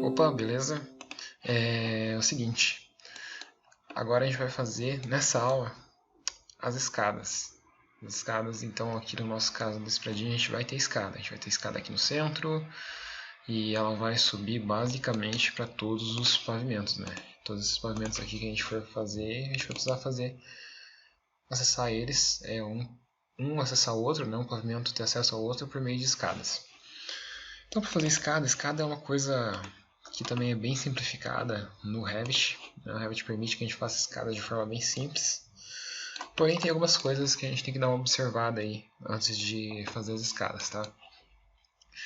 Opa, beleza? É o seguinte, agora a gente vai fazer nessa aula as escadas. As escadas, então aqui no nosso caso desse prédio a gente vai ter escada. A gente vai ter escada aqui no centro e ela vai subir basicamente para todos os pavimentos, né? Todos esses pavimentos aqui que a gente for fazer, a gente vai precisar acessar eles, um acessar o outro, né? Um pavimento ter acesso ao outro por meio de escadas. Então, para fazer escada é uma coisa que também é bem simplificada no Revit. O Revit permite que a gente faça escadas de forma bem simples. Porém, tem algumas coisas que a gente tem que dar uma observada aí antes de fazer as escadas, tá?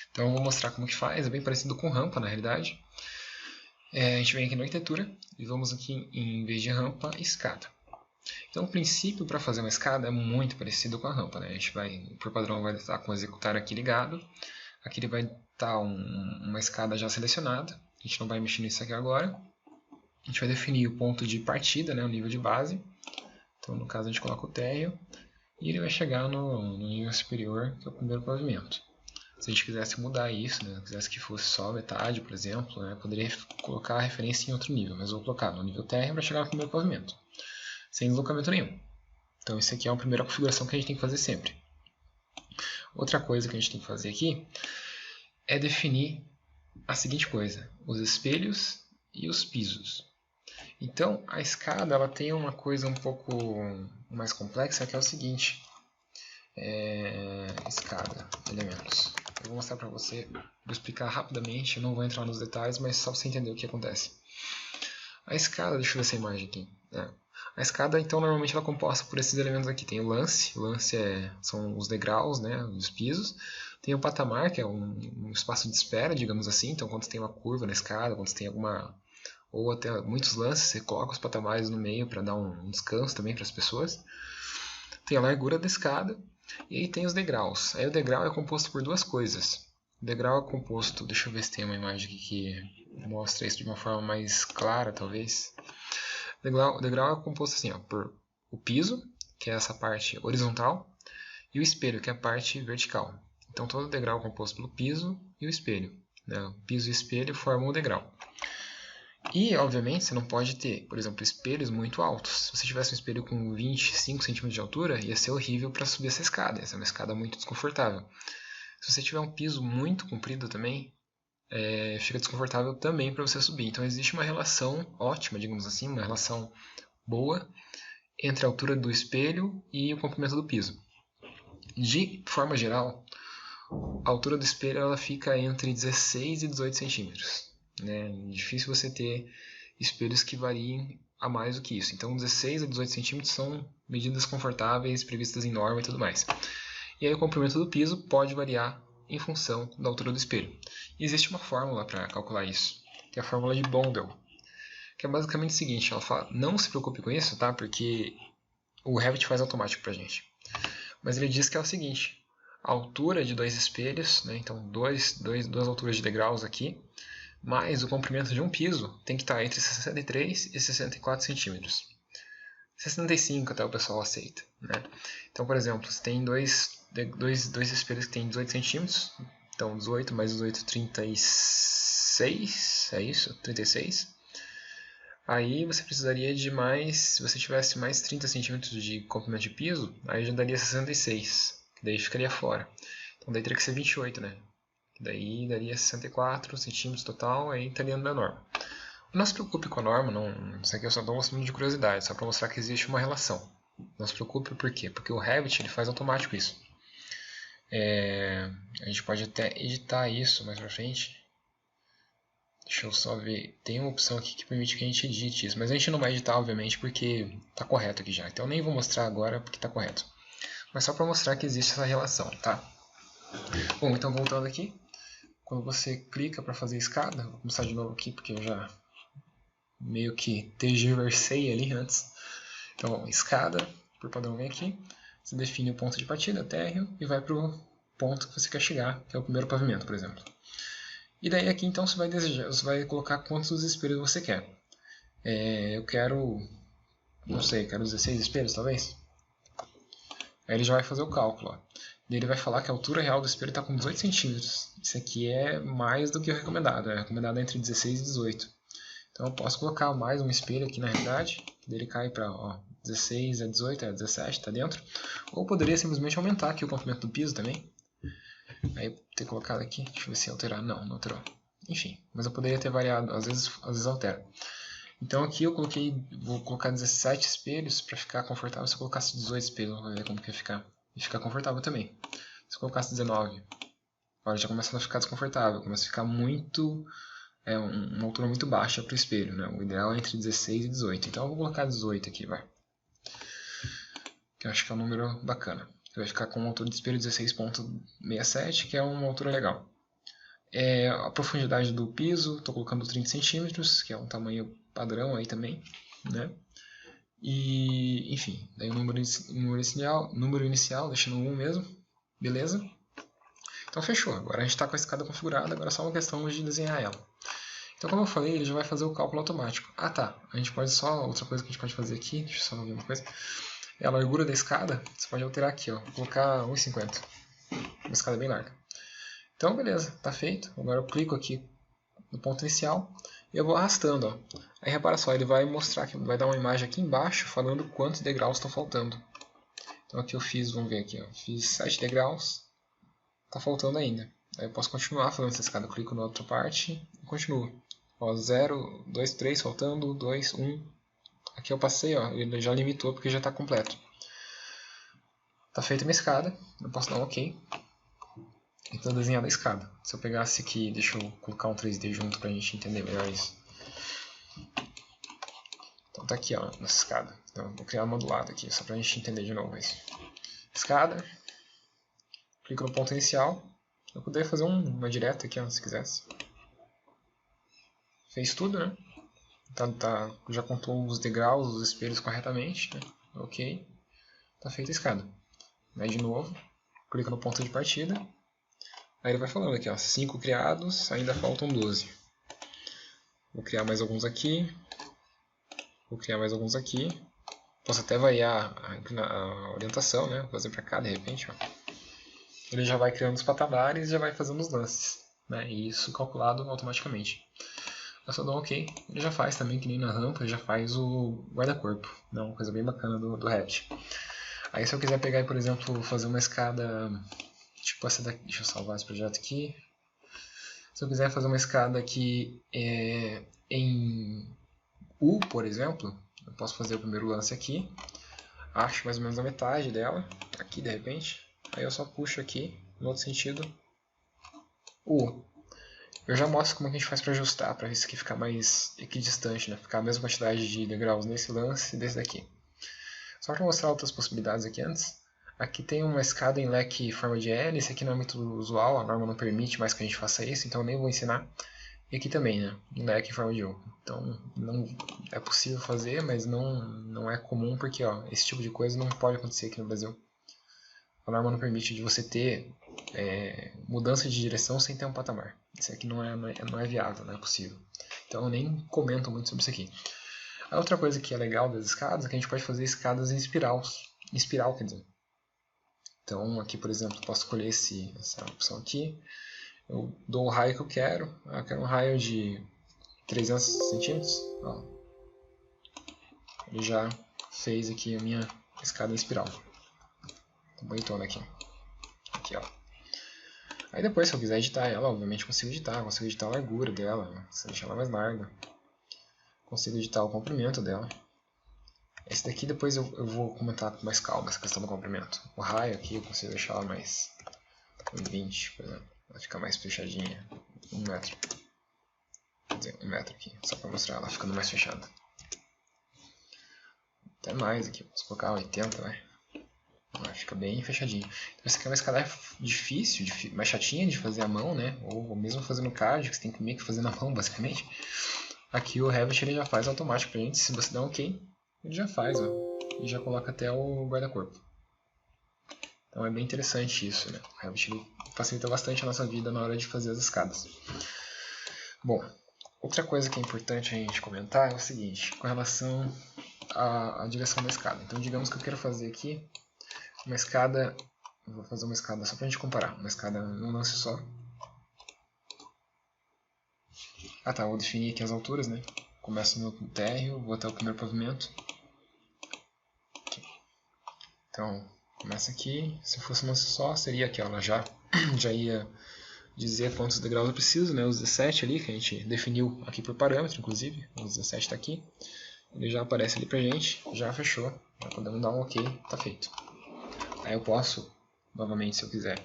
Então, eu vou mostrar como que faz. É bem parecido com rampa, na realidade. A gente vem aqui na arquitetura e vamos aqui, em vez de rampa, escada. Então, o princípio para fazer uma escada é muito parecido com a rampa, né? A gente vai, por padrão, vai estar com o executar aqui ligado. Aqui ele vai estar uma escada já selecionada. A gente não vai mexer nisso aqui agora. A gente vai definir o ponto de partida, né, o nível de base. Então, no caso, a gente coloca o térreo. E ele vai chegar no nível superior, que é o primeiro pavimento. Se a gente quisesse mudar isso, né, quisesse que fosse só metade, por exemplo, né, poderia colocar a referência em outro nível. Mas eu vou colocar no nível térreo para chegar no primeiro pavimento. Sem deslocamento nenhum. Então, isso aqui é a primeira configuração que a gente tem que fazer sempre. Outra coisa que a gente tem que fazer aqui é definir a seguinte coisa: os espelhos e os pisos. Então, a escada ela tem uma coisa um pouco mais complexa, que é o seguinte: escada, elementos. Eu vou mostrar para você, vou explicar rapidamente, eu não vou entrar nos detalhes, mas só para você entender o que acontece. A escada, deixa eu ver essa imagem aqui. A escada, então, normalmente ela é composta por esses elementos aqui. Tem o lance são os degraus, né, os pisos. Tem o patamar, que é um espaço de espera, digamos assim. Então, quando você tem uma curva na escada, quando você tem ou até muitos lances, você coloca os patamares no meio para dar um descanso também para as pessoas. Tem a largura da escada e aí tem os degraus. Aí o degrau é composto por duas coisas. O degrau é composto, deixa eu ver se tem uma imagem aqui que mostra isso de uma forma mais clara, talvez. O degrau é composto assim, ó, por o piso, que é essa parte horizontal, e o espelho, que é a parte vertical. Então todo degrau é composto pelo piso e o espelho, né? O piso e o espelho formam o degrau. E, obviamente, você não pode ter, por exemplo, espelhos muito altos. Se você tivesse um espelho com 25 centímetros de altura, ia ser horrível para subir essa escada. Essa é uma escada muito desconfortável. Se você tiver um piso muito comprido também, fica desconfortável também para você subir. Então existe uma relação ótima, digamos assim, uma relação boa entre a altura do espelho e o comprimento do piso. De forma geral, a altura do espelho ela fica entre 16 e 18 centímetros. É difícil você ter espelhos que variem a mais do que isso. Então 16 a 18 centímetros são medidas confortáveis, previstas em norma e tudo mais. E aí o comprimento do piso pode variar em função da altura do espelho. E existe uma fórmula para calcular isso, que é a fórmula de Bondel, que é basicamente o seguinte: ela fala, não se preocupe com isso, tá? Porque o Revit faz automático pra gente. Mas ele diz que é o seguinte: a altura de dois espelhos, né? Então duas alturas de degraus aqui, mais o comprimento de um piso tem que estar entre 63 e 64 centímetros. 65 até o pessoal aceita, né? Então, por exemplo, você tem dois espelhos que tem 18 centímetros, então 18 mais 18, 36, é isso? 36. Aí você precisaria de mais, se você tivesse mais 30 centímetros de comprimento de piso, aí já daria 66, que daí ficaria fora. Então daí teria que ser 28, né? Daí daria 64 centímetros total, aí estaria na norma. Não se preocupe com a norma, não, isso aqui eu só estou mostrando de curiosidade, só para mostrar que existe uma relação. Não se preocupe por quê? Porque o Revit ele faz automático isso. A gente pode até editar isso mais pra frente. Deixa eu só ver, tem uma opção aqui que permite que a gente edite isso, mas a gente não vai editar obviamente porque está correto aqui já, então eu nem vou mostrar agora porque está correto. Mas só para mostrar que existe essa relação, tá? Bom, então voltando aqui, quando você clica para fazer escada, vou começar de novo aqui porque eu já meio que tergiversei ali antes. Então, escada, por padrão vem aqui, você define o ponto de partida, térreo, e vai para o ponto que você quer chegar, que é o primeiro pavimento, por exemplo. E daí aqui então você vai colocar quantos espelhos você quer. Eu quero, não sei, quero 16 espelhos talvez. Aí ele já vai fazer o cálculo. Ó. Ele vai falar que a altura real do espelho está com 18 centímetros. Isso aqui é mais do que o recomendado. É recomendado entre 16 e 18. Então eu posso colocar mais um espelho aqui na realidade. Ele cai para 16 a 18, a 17, está dentro. Ou poderia simplesmente aumentar aqui o comprimento do piso também. Aí ter colocado aqui, deixa eu ver se alterar. Não, não alterou. Enfim, mas eu poderia ter variado, às vezes altera. Então aqui eu vou colocar 17 espelhos para ficar confortável. Se eu colocasse 18 espelhos, vamos ver como que ia ficar. E ficar confortável também. Se eu colocasse 19, agora já começa a ficar desconfortável, começa a ficar muito, uma altura muito baixa para o espelho, né? O ideal é entre 16 e 18. Então eu vou colocar 18 aqui, vai. Que eu acho que é um número bacana. Vai ficar com uma altura de espelho 16.67, que é uma altura legal. A profundidade do piso, estou colocando 30 centímetros, que é um tamanho padrão aí também, né? E, enfim, daí o número inicial deixando 1 mesmo, beleza? Então fechou, agora a gente está com a escada configurada, agora é só uma questão de desenhar ela. Então como eu falei, ele já vai fazer o cálculo automático. Ah tá, a gente pode outra coisa que a gente pode fazer aqui, deixa eu só ver uma coisa. É a largura da escada, você pode alterar aqui, ó, colocar 1,50, uma escada bem larga. Então beleza, tá feito, agora eu clico aqui no ponto inicial e eu vou arrastando, ó. Aí repara só, ele vai mostrar, vai dar uma imagem aqui embaixo falando quantos degraus estão faltando. Então aqui eu fiz, vamos ver aqui, ó, fiz 7 degraus, tá faltando ainda. Aí eu posso continuar fazendo essa escada, eu clico na outra parte e continuo. Ó, 0, 2, 3 faltando, 2, 1. Aqui eu passei, ó, ele já limitou porque já está completo. Tá feita a minha escada, eu posso dar um OK. Então desenhada a escada. Se eu pegasse aqui, deixa eu colocar um 3D junto pra gente entender melhor isso. Então tá aqui, ó, nessa escada. Então vou criar uma do lado aqui, só pra gente entender de novo isso. Escada. Clico no ponto inicial. Eu poderia fazer uma direta aqui, ó, se quisesse. Fez tudo, né? Já contou os degraus, os espelhos corretamente, né? OK. Tá feita a escada. Aí de novo, clica no ponto de partida. Aí ele vai falando aqui, ó, 5 criados, ainda faltam 12. Vou criar mais alguns aqui. Vou criar mais alguns aqui. Posso até variar a orientação, né? Vou fazer para cá de repente, ó. Ele já vai criando os patamares e já vai fazendo os lances, né? E isso calculado automaticamente. Eu só dou um OK. Ele já faz também, que nem na rampa, ele já faz o guarda-corpo. Né? Uma coisa bem bacana do Revit. Aí se eu quiser pegar, por exemplo, fazer uma escada tipo essa daqui, deixa eu salvar esse projeto aqui. Se eu quiser fazer uma escada aqui em U, por exemplo, eu posso fazer o primeiro lance aqui, acho mais ou menos a metade dela, aqui de repente, aí eu só puxo aqui, no outro sentido, U. Eu já mostro como que a gente faz para ajustar, para isso aqui ficar mais equidistante, né? Ficar a mesma quantidade de degraus nesse lance e desse daqui. Só para mostrar outras possibilidades aqui antes, aqui tem uma escada em leque em forma de L, esse aqui não é muito usual, a norma não permite mais que a gente faça isso, então eu nem vou ensinar. E aqui também, né, em leque em forma de U. Então não é possível fazer, mas não é comum porque ó, esse tipo de coisa não pode acontecer aqui no Brasil. A norma não permite de você ter mudança de direção sem ter um patamar. Isso aqui não é viável, não é possível. Então eu nem comento muito sobre isso aqui. A outra coisa que é legal das escadas é que a gente pode fazer escadas em espiral, quer dizer. Então aqui, por exemplo, eu posso escolher essa opção aqui. Eu dou o raio que eu quero. Eu quero um raio de 300 centímetros. Ó. Ele já fez aqui a minha escada em espiral. Tá bonitona aqui. Aqui, ó. Aí depois, se eu quiser editar ela, obviamente consigo editar. Consigo editar a largura dela, se deixar ela mais larga. Consigo editar o comprimento dela. Esse daqui depois eu vou comentar com mais calma, essa questão do comprimento. O raio aqui eu consigo deixar ela mais 20, por exemplo. Vai ficar mais fechadinha. 1 metro. Quer dizer, 1 metro aqui, só para mostrar ela ficando mais fechada. Até mais aqui, posso colocar 80, né? Fica bem fechadinho. Então essa aqui é uma escada difícil, mais chatinha de fazer à mão, né? Ou mesmo fazer no CAD, que você tem que meio que fazer na mão, basicamente. Aqui o Revit ele já faz automático pra gente, se você der um OK, ele já faz, ó. E já coloca até o guarda-corpo. Então é bem interessante isso, né? O Revit ele facilita bastante a nossa vida na hora de fazer as escadas. Bom, outra coisa que é importante a gente comentar é o seguinte, com relação à direção da escada. Então digamos que eu quero fazer aqui uma escada Eu vou fazer uma escada só pra gente comparar. Uma escada num lance só. Ah tá, vou definir aqui as alturas, né? Começo no térreo, vou até o primeiro pavimento. Aqui. Então, começa aqui. Se fosse uma só, seria aqui, ó. Ela já ia dizer quantos degraus eu preciso, né? Os 17 ali, que a gente definiu aqui por parâmetro, inclusive. Os 17 está aqui. Ele já aparece ali pra gente. Já fechou. Já podemos dar um ok. Tá feito. Aí eu posso, novamente, se eu quiser,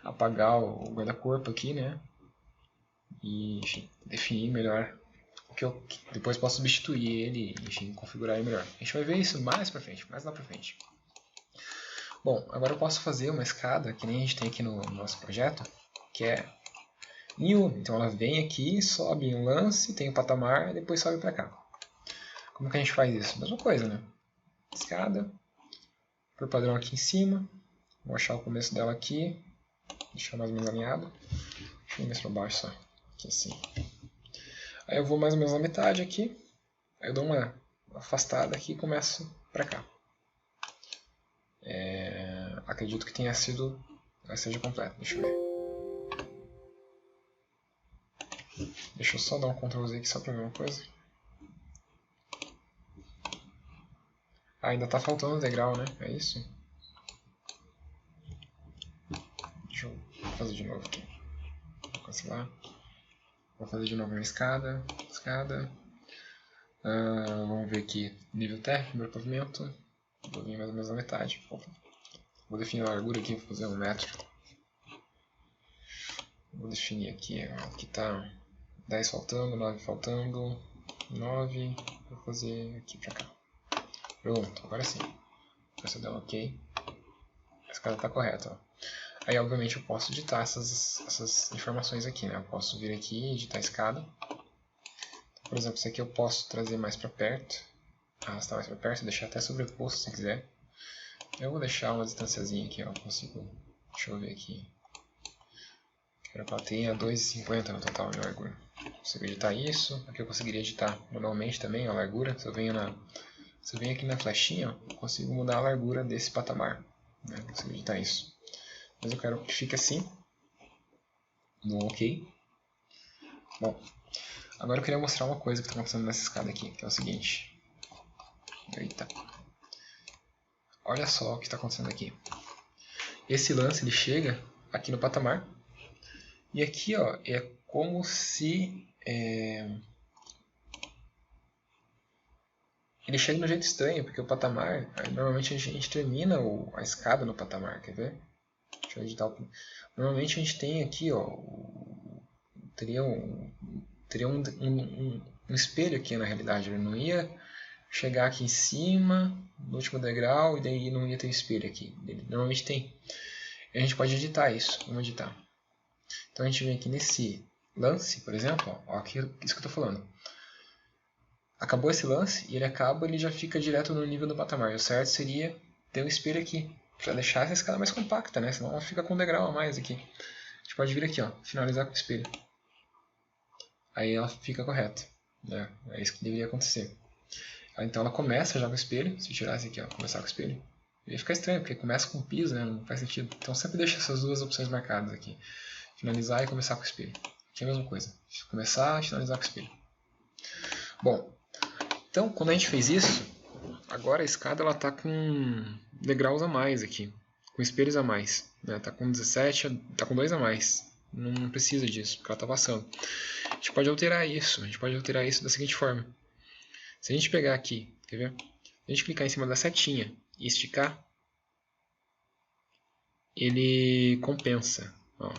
apagar o guarda-corpo aqui, né? E, enfim, definir melhor o que eu depois posso substituir ele, enfim, configurar ele melhor. A gente vai ver isso mais pra frente, mais lá pra frente. Bom, agora eu posso fazer uma escada, que nem a gente tem aqui no nosso projeto, que é em U. Então ela vem aqui, sobe em um lance, tem um patamar, e depois sobe pra cá. Como que a gente faz isso? Mesma coisa, né? Escada, por padrão aqui em cima, vou achar o começo dela aqui, deixar mais ou menos alinhado, deixa eu mais pra baixo só, aqui assim. Aí eu vou mais ou menos na metade aqui, aí eu dou uma afastada aqui e começo pra cá. Acredito que tenha sido, seja completo, deixa eu ver. Deixa eu só dar um Ctrl Z aqui só pra ver uma coisa. Ainda tá faltando um degrau, né? É isso? Deixa eu fazer de novo aqui. Vou cancelar. Vou fazer de novo uma escada. Vamos ver aqui. Nível térreo, primeiro pavimento. Vou vir mais ou menos na metade. Opa. Vou definir a largura aqui, vou fazer 1 metro. Vou definir aqui, aqui tá 10 faltando, 9 faltando, 9. Vou fazer aqui pra cá. Pronto, agora sim. Se eu der um ok, a escada está correta. Ó. Aí, obviamente, eu posso editar essas informações aqui, né? Eu posso vir aqui e editar a escada. Então, por exemplo, isso aqui eu posso trazer mais para perto, arrastar mais para perto, deixar até sobreposto se quiser. Eu vou deixar uma distânciazinha aqui, ó. Consigo, deixa eu ver aqui. Quero que ela tenha 2,50 no total de largura. Consigo editar isso. Aqui eu conseguiria editar manualmente também a largura. Se eu venho aqui na flechinha, eu consigo mudar a largura desse patamar. Né? Consigo editar isso. Mas eu quero que fique assim. No OK. Bom, agora eu queria mostrar uma coisa que está acontecendo nessa escada aqui, que é o seguinte. Eita. Olha só o que está acontecendo aqui. Esse lance ele chega aqui no patamar. E aqui ó, é como se... Ele chega de um jeito estranho, porque o patamar... Normalmente a gente termina a escada no patamar, quer ver? Deixa eu editar o... Normalmente a gente tem aqui, ó... Teria um espelho aqui na realidade. Ele não ia chegar aqui em cima, no último degrau, e daí não ia ter espelho aqui. Ele normalmente tem. E a gente pode editar isso. Vamos editar. Então a gente vem aqui nesse lance, por exemplo, ó, aqui, isso que eu estou falando. Acabou esse lance e ele já fica direto no nível do patamar. E o certo seria ter um espelho aqui, para deixar essa escada mais compacta, né? Senão ela fica com um degrau a mais aqui. A gente pode vir aqui, ó, finalizar com o espelho. Aí ela fica correta. Né? É isso que deveria acontecer. Então ela começa já com o espelho. Se eu tirasse aqui, ó, começar com o espelho, ia ficar estranho, porque começa com o piso, né? Não faz sentido. Então sempre deixa essas duas opções marcadas aqui. Finalizar e começar com o espelho. Aqui é a mesma coisa. Começar e finalizar com o espelho. Bom, então quando a gente fez isso, agora a escada ela está com degraus a mais aqui. Com espelhos a mais. Está com 17, está com 2 a mais. Não precisa disso, porque ela está passando. A gente pode alterar isso. A gente pode alterar isso da seguinte forma. Se a gente pegar aqui, quer ver? Se a gente clicar em cima da setinha e esticar, ele compensa. Ó,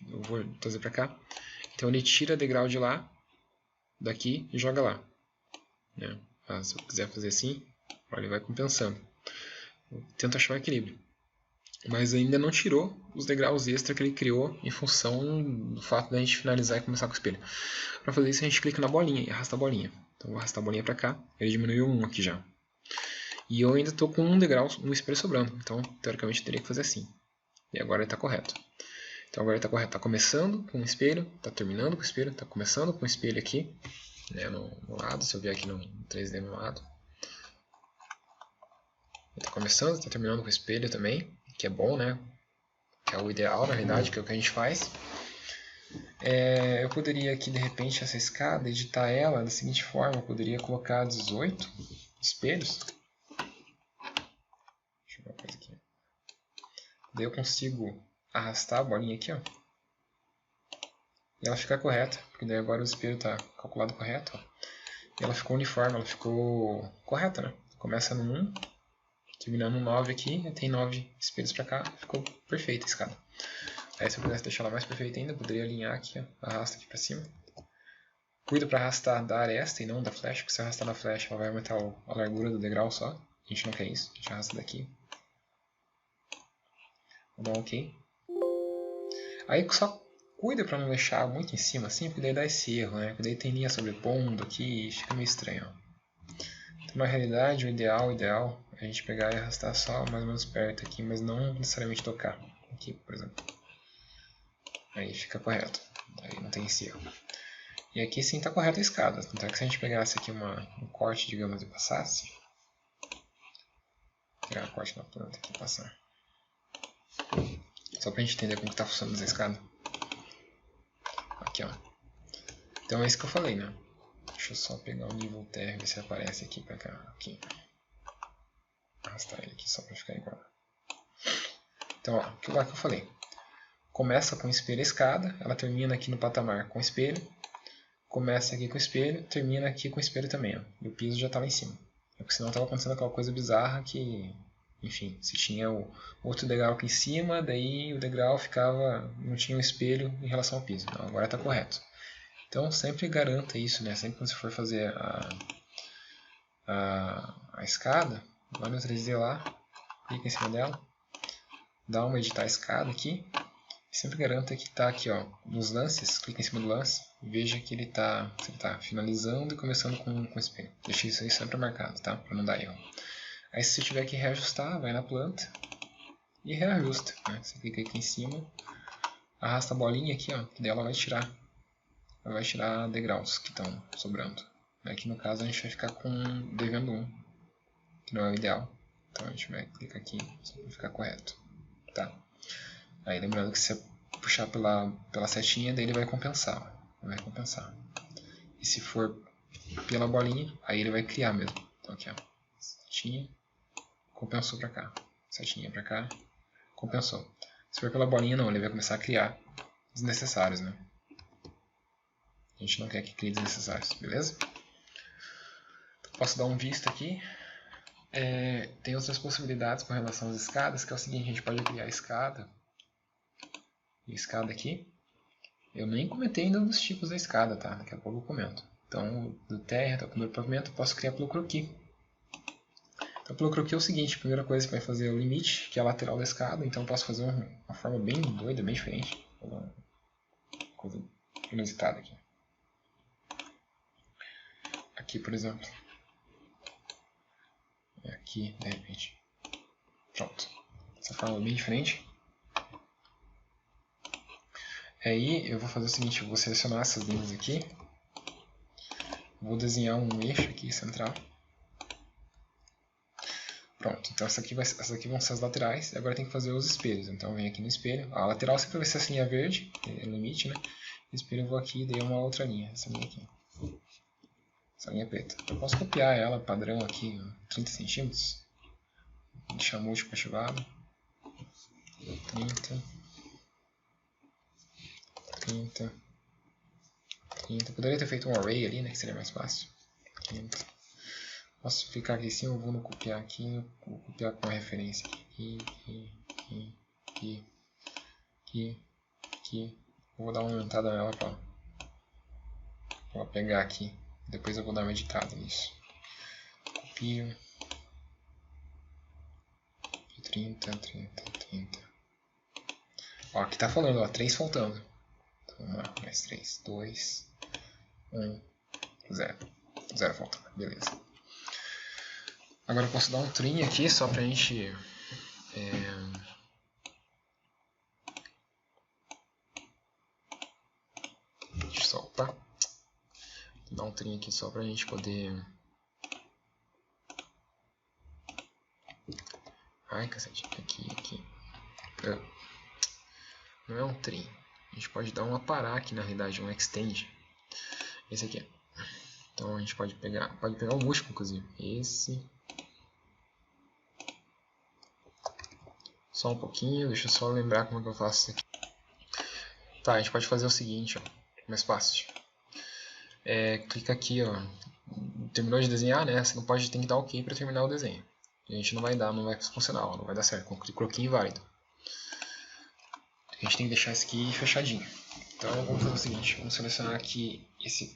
eu vou trazer para cá. Então ele tira degrau de lá, daqui e joga lá. Né? Se eu quiser fazer assim, ele vai compensando. Eu tento achar um equilíbrio. Mas ainda não tirou os degraus extra que ele criou em função do fato da gente finalizar e começar com o espelho. Para fazer isso a gente clica na bolinha e arrasta a bolinha. Então eu vou arrastar a bolinha para cá, ele diminuiu 1 aqui já. E eu ainda estou com um degrau, um espelho sobrando, então teoricamente eu teria que fazer assim. E agora ele está correto. Então agora ele está correto, está começando com o espelho, está terminando com o espelho, está começando com o espelho aqui, né, no lado, se eu vier aqui no 3D no lado. Ele está começando, está terminando com o espelho também. que é bom, né? Que é o ideal, na realidade, que é o que a gente faz. Eu poderia aqui, de repente, essa escada, editar ela da seguinte forma. Eu poderia colocar 18 espelhos. Deixa eu ver uma coisa aqui. Daí eu consigo arrastar a bolinha aqui, ó. E ela fica correta, porque daí agora o espelho está calculado correto, ó. E ela ficou uniforme, ela ficou correta, né? Começa no 1, terminando no 9 aqui, e tem 9 espelhos para cá, ficou perfeita a escada. Aí se eu quisesse deixar ela mais perfeita ainda, eu poderia alinhar aqui, ó, arrasta aqui para cima. Cuida para arrastar da aresta e não da flecha, porque se arrastar na flecha ela vai aumentar a largura do degrau só. A gente não quer isso, a gente arrasta daqui. Vou dar um OK. Aí só cuida para não deixar muito em cima assim, porque daí dá esse erro, né? Porque daí tem linha sobrepondo aqui e fica meio estranho, ó. Então, na realidade, o ideal é a gente pegar e arrastar só mais ou menos perto aqui, mas não necessariamente tocar. Aqui, por exemplo. Aí fica correto. Aí não tem esse erro. E aqui sim está correta a escada. Então é que se a gente pegasse aqui um corte, digamos, e passasse. Vou pegar um corte na planta aqui e passar. Só para a gente entender como está funcionando essa escada. Aqui, ó. Então é isso que eu falei, né? Deixa eu só pegar o nível terra e ver se aparece aqui pra cá. Aqui. Arrastar ele aqui só pra ficar igual. Então, ó, aquilo lá que eu falei. Começa com espelho a escada, ela termina aqui no patamar com espelho. Começa aqui com espelho, termina aqui com espelho também, ó. E o piso já tá lá em cima. Porque senão tava acontecendo aquela coisa bizarra que, enfim, se tinha o outro degrau aqui em cima, daí o degrau ficava, não tinha um espelho em relação ao piso. Não, agora tá correto. Então sempre garanta isso, né? Sempre quando você for fazer a escada, vai no 3D lá, clica em cima dela, dá uma editar a escada aqui, e sempre garanta que está aqui, ó, nos lances, clica em cima do lance, e veja que ele está finalizando e começando com espelho. Deixa isso aí sempre marcado, tá? Para não dar erro. Aí se você tiver que reajustar, vai na planta e reajusta, né? Você clica aqui em cima, arrasta a bolinha aqui, ó, que dela vai tirar degraus que estão sobrando. Aqui no caso a gente vai ficar com devendo 1, que não é o ideal. Então a gente vai clicar aqui só para ficar correto. Tá? Aí lembrando que se você puxar pela setinha, daí ele vai compensar. Vai compensar. E se for pela bolinha, aí ele vai criar mesmo. Então aqui, ó. Setinha, compensou para cá. Setinha para cá, compensou. Se for pela bolinha, não, ele vai começar a criar desnecessários, né? A gente não quer que crie desnecessários, beleza? Posso dar um visto aqui. Tem outras possibilidades com relação às escadas, que é o seguinte, a gente pode criar a escada e escada aqui. Eu nem comentei ainda dos tipos da escada, tá? Daqui a pouco eu comento. Então, do terra até o primeiro pavimento, eu posso criar pelo croquis. Então, pelo croquis é o seguinte, a primeira coisa que vai fazer é o limite, que é a lateral da escada, então eu posso fazer uma forma bem doida, bem diferente. Uma coisa inusitada aqui. Aqui, por exemplo. Aqui, de repente. Pronto. Essa forma é bem diferente. Aí eu vou fazer o seguinte, eu vou selecionar essas linhas aqui. Vou desenhar um eixo aqui central. Pronto, então essas aqui vão ser as laterais. Agora tem que fazer os espelhos. Então eu venho aqui no espelho. A lateral sempre vai ser essa linha verde, é o limite, né? O espelho eu vou aqui e dei uma outra linha, essa linha aqui. Essa linha preta. Eu posso copiar ela padrão aqui, 30 centímetros. Deixar múltiplo ativado. 30. 30. 30. Poderia ter feito um array ali, né? Que seria mais fácil. 30. Posso ficar aqui em cima, eu vou no copiar aqui, vou copiar com a referência aqui. Eu vou dar uma aumentada nela para pegar aqui. Depois eu vou dar uma editada nisso. Copio. 30. Ó, aqui tá falando, ó, 3 faltando. Então vamos lá, mais 3, 2, 1, 0. 0 faltando, beleza. Agora eu posso dar um trim aqui, só pra gente... Deixa eu só, opa. Vou dar um trim aqui só pra gente poder... Ai, cacete, aqui. Não é um trim. A gente pode dar um aparar aqui, na realidade, um extend. Esse aqui. Então a gente pode pegar o múltiplo, inclusive. Esse. Só um pouquinho, deixa eu só lembrar como é que eu faço isso aqui. Tá, a gente pode fazer o seguinte, ó, mais fácil. Clica aqui, ó. Terminou de desenhar, né? Você não pode, tem que dar OK para terminar o desenho. A gente não vai funcionar, ó, não vai dar certo. Clicou aqui inválido. A gente tem que deixar isso aqui fechadinho. Então vamos fazer o seguinte, vamos selecionar aqui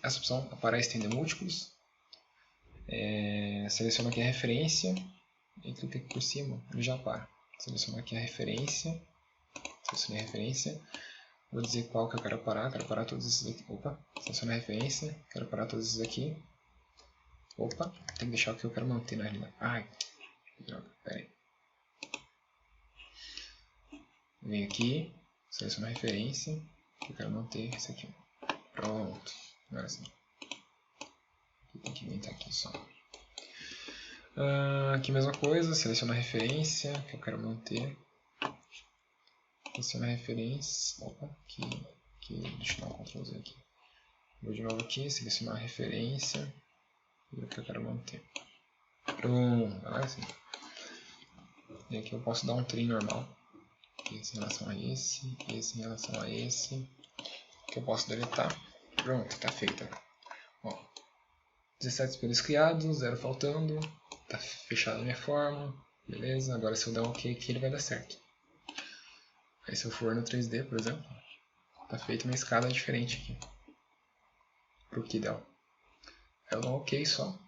essa opção, aparar estender múltiplos. Seleciona aqui a referência e clica aqui por cima, ele já para. Selecionar aqui a referência, selecionei a referência, vou dizer qual que eu quero parar todos esses aqui. Opa, selecionar a referência, quero parar todos esses aqui. Opa, tem que deixar o que eu quero manter na realidade. Ai, droga, pera aí. Venho aqui, seleciono a referência, eu quero manter esse aqui. Pronto, agora sim. Tem que inventar aqui só. Aqui mesma coisa, seleciono a referência que eu quero manter. Seleciono a referência. Opa, aqui, deixa eu dar um Ctrl Z aqui. Vou de novo aqui, selecionar a referência e o que eu quero manter. Pronto, agora sim. E aqui eu posso dar um trim normal. Esse em relação a esse em relação a esse. Que eu posso deletar. Pronto, tá feito. Ó, 17 espelhos criados, 0 faltando. Tá fechada a minha forma. Beleza, agora se eu der um OK aqui ele vai dar certo. Aí se eu for no 3D, por exemplo, tá feita uma escada diferente aqui. Pro que dela. Aí eu dou um OK só.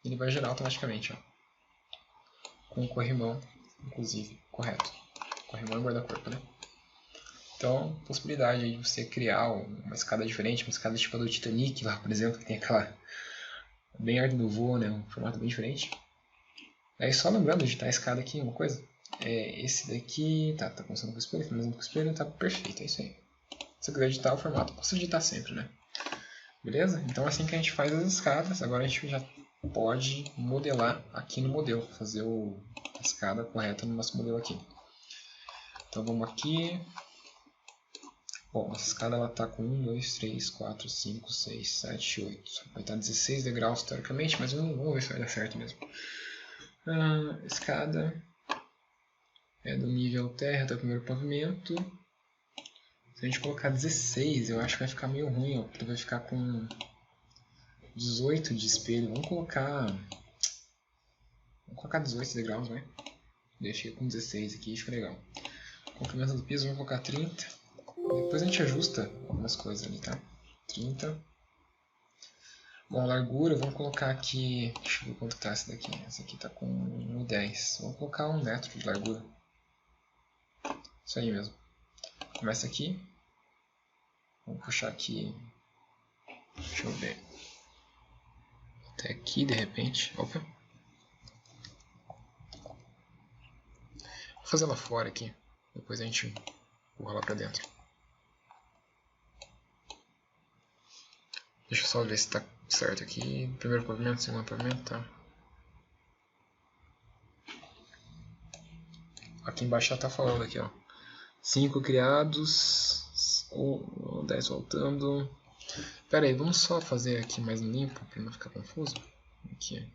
Ele vai gerar automaticamente, ó. Com o corrimão, inclusive, correto. Corrimão e guarda-corpo, né? Então, possibilidade aí de você criar uma escada diferente, uma escada tipo a do Titanic lá, por exemplo, que tem aquela bem Art Nouveau, né? Um formato bem diferente. Aí só lembrando de digitar a escada aqui, uma coisa. Esse daqui, tá começando com o espelho, finalizando com o espelho, tá perfeito, é isso aí. Se eu quiser editar o formato, posso editar sempre, né? Beleza? Então assim que a gente faz as escadas, agora a gente já pode modelar aqui no modelo, fazer a escada correta no nosso modelo aqui. Então vamos aqui. Bom, essa escada ela tá com 1, 2, 3, 4, 5, 6, 7, 8. Vai estar 16 degraus teoricamente, mas vamos ver se vai dar certo mesmo. Escada é do nível terra até o primeiro pavimento. Se a gente colocar 16, eu acho que vai ficar meio ruim, ó, porque vai ficar com 18 de espelho. Vamos colocar 18 degraus, vai. Deixa com 16 aqui, fica legal. Comprimento do piso, vamos colocar 30. Depois a gente ajusta algumas coisas ali, tá? 30. Bom, largura, vamos colocar aqui... Deixa eu ver quanto tá essa daqui. Essa aqui tá com 1,10. Vamos colocar 1 metro de largura. Isso aí mesmo. Começa aqui. Vamos puxar aqui... Deixa eu ver. Até aqui, de repente. Opa. Vou fazer lá fora aqui. Depois a gente empurra lá pra dentro. Deixa eu só ver se tá certo aqui. Primeiro pavimento, segundo pavimento, tá. Aqui embaixo já tá falando aqui, ó. 5 criados, 10 voltando. Pera aí, vamos só fazer aqui mais no limpo para não ficar confuso. Aqui.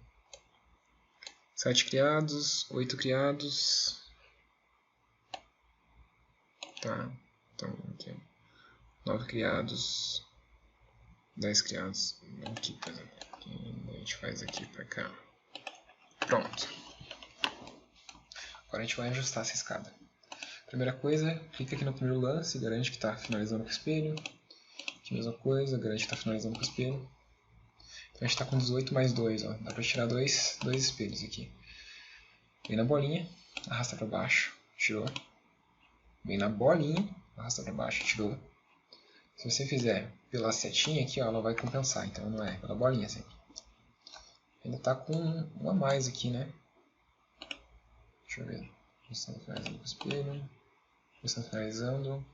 7 criados, 8 criados. Tá, então aqui. 9 criados, 10 criados. Aqui, por exemplo. Aqui, a gente faz aqui para cá. Pronto. Agora a gente vai ajustar essa escada. Primeira coisa, clica aqui no primeiro lance, garante que está finalizando com o espelho. Aqui mesma coisa, garante que está finalizando com o espelho. Então a gente está com 18 mais 2, ó. Dá para tirar dois espelhos aqui. Vem na bolinha, arrasta para baixo, tirou. Vem na bolinha, arrasta para baixo, tirou. Se você fizer pela setinha aqui, ó, ela vai compensar, então não é pela bolinha sempre. Ainda está com um a mais aqui, né? Deixa eu ver. Estamos finalizando com o espelho. Estamos finalizando.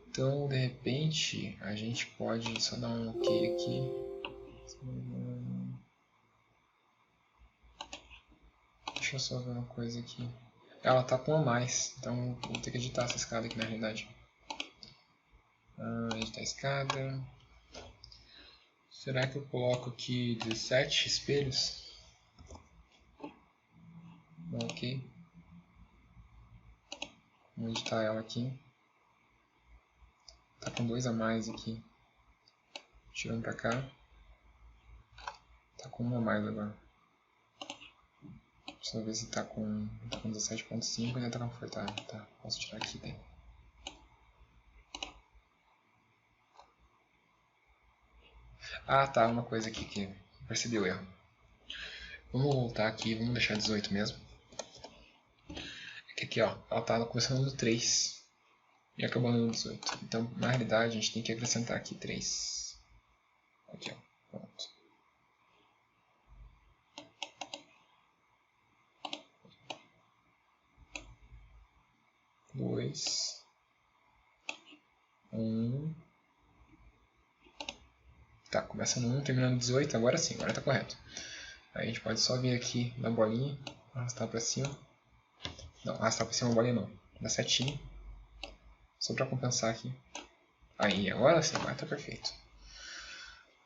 Então, de repente, a gente pode só dar um OK aqui. Deixa eu só ver uma coisa aqui. ela tá com a mais, então vou ter que editar essa escada aqui na realidade. Editar a escada. Será que eu coloco aqui 17 espelhos? Ok. Vamos editar ela aqui. Tá com 2 a mais aqui. Tirando pra cá. Tá com 1 a mais agora. Deixa eu ver se tá com 17.5 e ainda tá confortável. Tá, posso tirar aqui daí. Ah, tá, uma coisa aqui que eu percebi o erro. Vamos voltar aqui, vamos deixar 18 mesmo. É que aqui, ó, ela tá começando no 3 e acabando no 18. Então, na realidade, a gente tem que acrescentar aqui 3. Aqui, ó, pronto. Dois. 1. Tá, começa no 1, terminando no 18, agora sim, agora tá correto. Aí a gente pode só vir aqui na bolinha, arrastar pra cima. Não, arrastar pra cima a bolinha não, dá setinho. Só pra compensar aqui. Aí, agora sim, agora tá perfeito.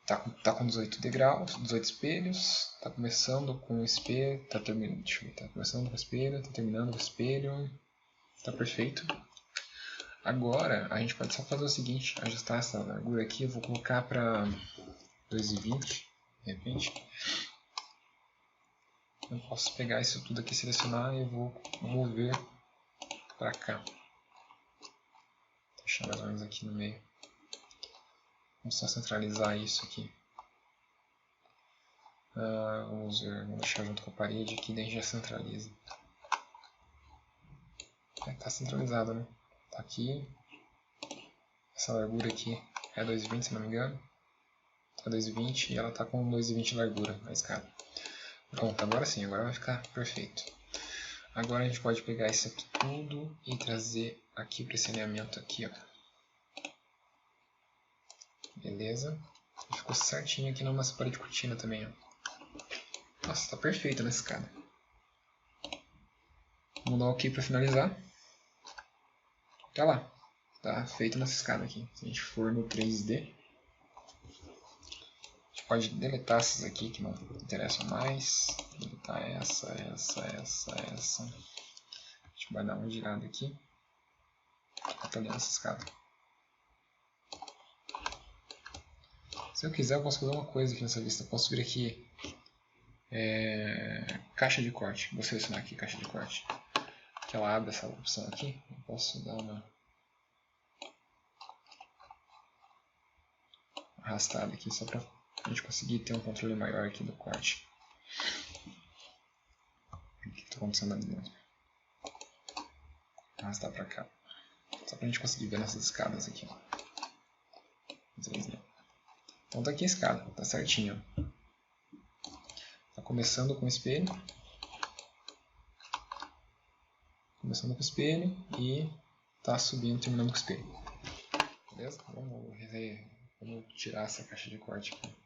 Tá com 18 degraus, 18 espelhos. Tá começando com o espelho, tá terminando, deixa eu ver, tá começando com o espelho, tá terminando com o espelho. Tá perfeito. Agora, a gente pode só fazer o seguinte, ajustar essa largura aqui, eu vou colocar pra 2,20, de repente. Eu posso pegar isso tudo aqui, selecionar e vou mover para cá. Deixar mais ou menos aqui no meio. Vamos só centralizar isso aqui. Vamos deixar junto com a parede aqui, daí a gente já centraliza. Tá centralizado, né? Tá aqui. Essa largura aqui é 2,20, se não me engano. Tá 2,20 e ela tá com 2,20 de largura a escada. Pronto, agora sim, agora vai ficar perfeito. Agora a gente pode pegar isso aqui tudo e trazer aqui para esse alinhamento aqui, ó. Beleza. E ficou certinho aqui na nossa parede de cortina também, ó. Nossa, tá perfeito nessa escada. Vamos dar um OK para finalizar. Tá lá. Tá feito nessa escada aqui. Se a gente for no 3D, a gente pode deletar essas aqui que não interessam mais. Deletar essa. A gente vai dar uma girada aqui. Tá ali nessa escada. Se eu quiser, eu posso fazer uma coisa aqui nessa lista. Eu posso vir aqui, caixa de corte. Vou selecionar aqui caixa de corte. Que ela abre essa opção aqui. Eu posso dar uma arrastada aqui só para a gente conseguir ter um controle maior aqui do corte. O que está acontecendo ali dentro? Arrastar para cá. Só para a gente conseguir ver nessas escadas aqui. Então tá aqui a escada, tá certinho. Tá começando com o espelho. Começando com o espelho e tá subindo, terminando com o espelho. Beleza? Vamos tirar essa caixa de corte aqui.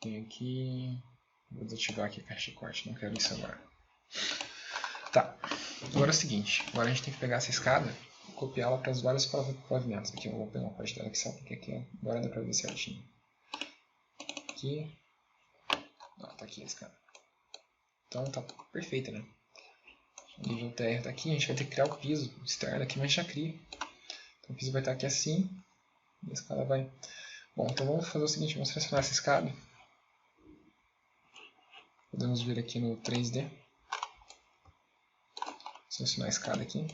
Tem aqui. Vou desativar aqui a caixa de corte, não quero isso agora. Tá, agora é o seguinte, agora a gente tem que pegar essa escada e copiá-la para os vários pavimentos. Aqui eu vou pegar uma parte dela aqui só porque aqui agora dá para ver certinho. Aqui. Tá aqui a escada. Então tá perfeita, né? O nível TR tá aqui, a gente vai ter que criar o piso externo aqui, mas já cria. Então o piso vai estar aqui assim, e a escada vai... Bom, então vamos fazer o seguinte, vamos selecionar essa escada. Podemos vir aqui no 3D. Selecionar a escada aqui.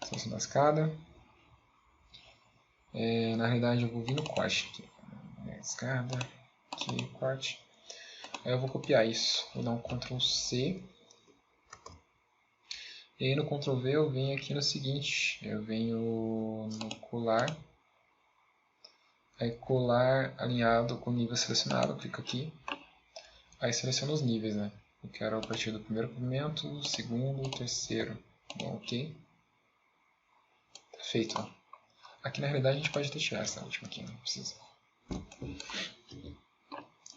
Selecionar a escada. Na realidade eu vou vir no corte aqui. Escada, aqui, corte. Aí eu vou copiar isso. Vou dar um Ctrl C. E aí no Ctrl V eu venho aqui no seguinte. Eu venho no colar. Aí colar alinhado com o nível selecionado. Eu clico aqui. Aí seleciono os níveis, né? Eu quero a partir do primeiro pavimento, segundo, terceiro. Bom, OK. Tá feito, ó. Aqui na realidade a gente pode até tirar essa última aqui, não precisa.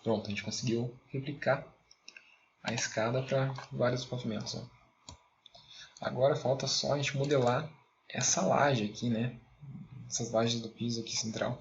Pronto, a gente conseguiu replicar a escada para vários pavimentos. Ó. Agora falta só a gente modelar essa laje aqui, né? Essas lajes do piso aqui central.